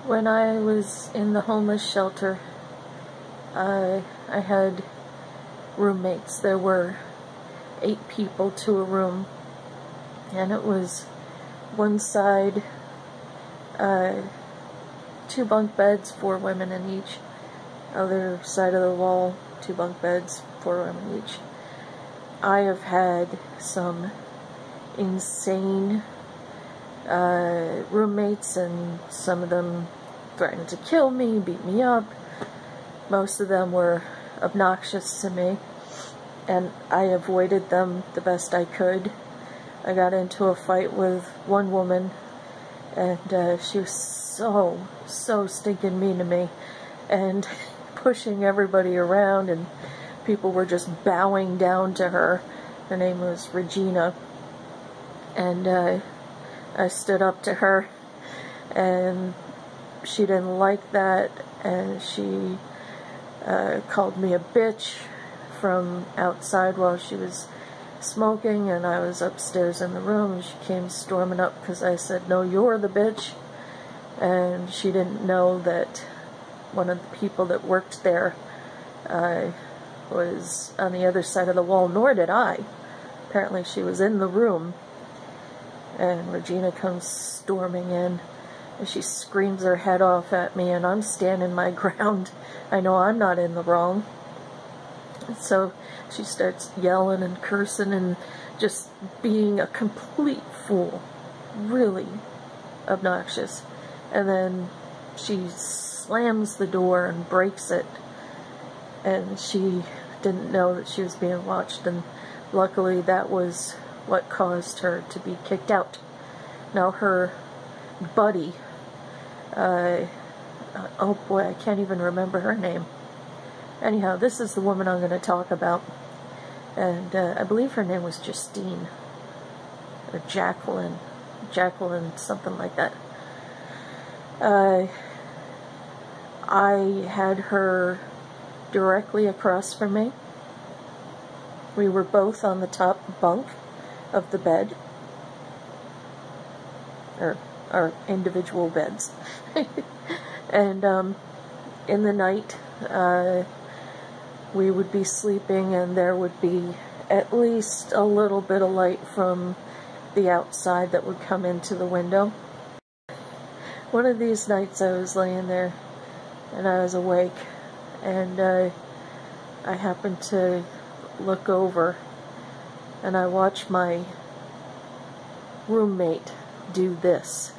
When I was in the homeless shelter, I had roommates. There were 8 people to a room, and it was one side, 2 bunk beds, 4 women in each. Other side of the wall, 2 bunk beds, 4 women each. I have had some insane roommates, and some of them threatened to kill me, beat me up. Most of them were obnoxious to me, and I avoided them the best I could. I got into a fight with one woman, and she was so stinking mean to me, and pushing everybody around, and people were just bowing down to her. Her name was Regina, and I stood up to her, and she didn't like that, and she called me a bitch from outside while she was smoking, and I was upstairs in the room, and she came storming up because I said, "No, you're the bitch." And she didn't know that one of the people that worked there was on the other side of the wall, nor did I. Apparently she was in the room, and Regina comes storming in, and she screams her head off at me, and I'm standing my ground. I know I'm not in the wrong. So she starts yelling and cursing and just being a complete fool. Really obnoxious. And then she slams the door and breaks it. And she didn't know that she was being watched, and luckily that was what caused her to be kicked out. Now her buddy, oh boy, I can't even remember her name. Anyhow, this is the woman I'm going to talk about, and I believe her name was Justine, or Jacqueline, something like that. I had her directly across from me. We were both on the top bunk of the bed, or our individual beds. And in the night, we would be sleeping, and there would be at least a little bit of light from the outside that would come into the window. One of these nights I was laying there, and I was awake, and I happened to look over, and I watched my roommate do this.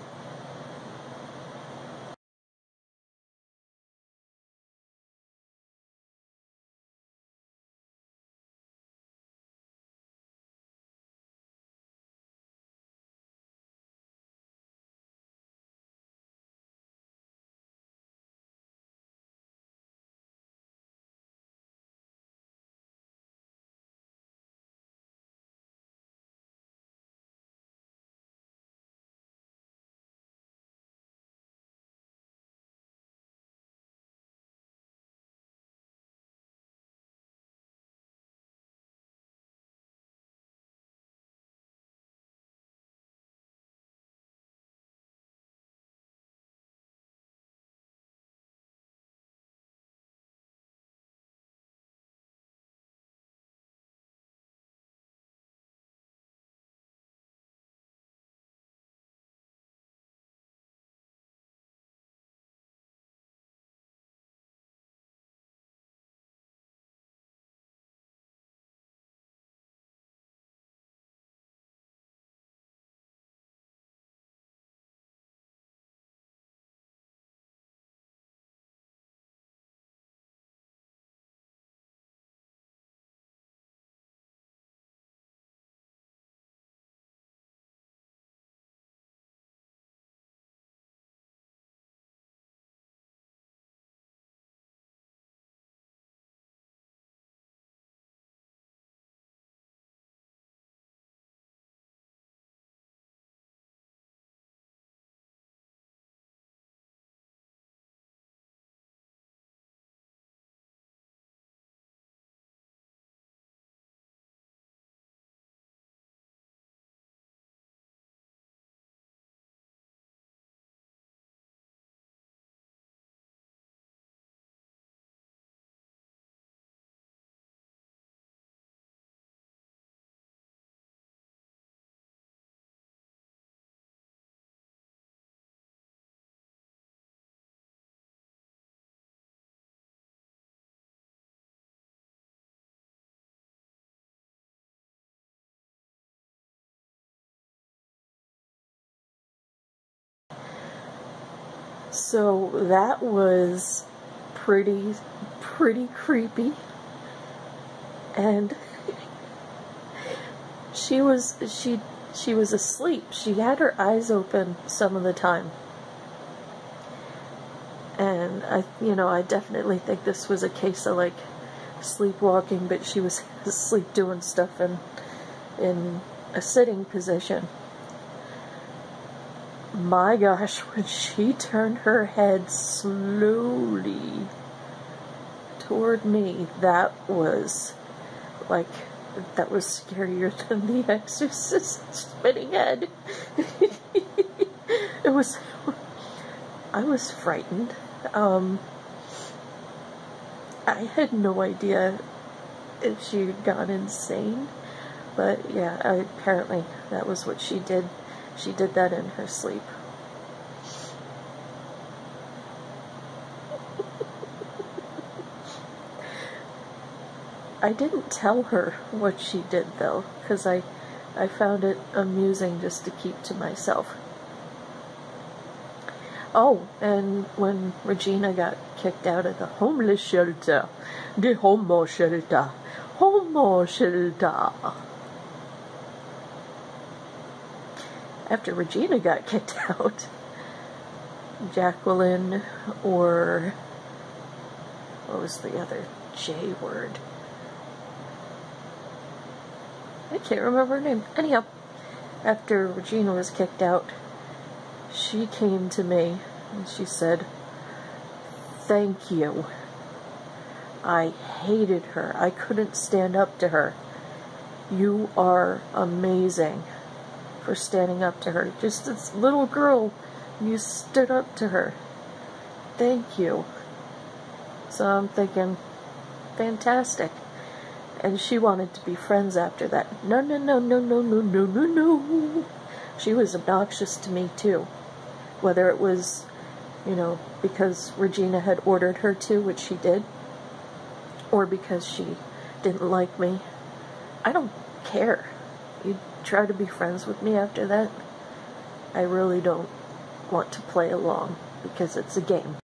So that was pretty creepy. And she was asleep. She had her eyes open some of the time. And I definitely think this was a case of like sleepwalking, but she was asleep doing stuff in a sitting position. My gosh, when she turned her head slowly toward me, that was scarier than The Exorcist's spinning head. I was frightened. I had no idea if she had gone insane, but yeah, apparently that was what she did. She did that in her sleep. I didn't tell her what she did though, because I found it amusing just to keep to myself. Oh, and when Regina got kicked out of the homeless shelter, the homo shelter, after Regina got kicked out, Jacqueline, or what was the other J word? I can't remember her name. Anyhow, after Regina was kicked out, she came to me and she said, "Thank you. I hated her. I couldn't stand up to her. You are amazing for standing up to her. Just this little girl, you stood up to her. Thank you." So I'm thinking, fantastic. And she wanted to be friends after that. No. She was obnoxious to me too. Whether it was, because Regina had ordered her to, which she did, or because she didn't like me. I don't care. You try to be friends with me after that, I really don't want to play along, because it's a game.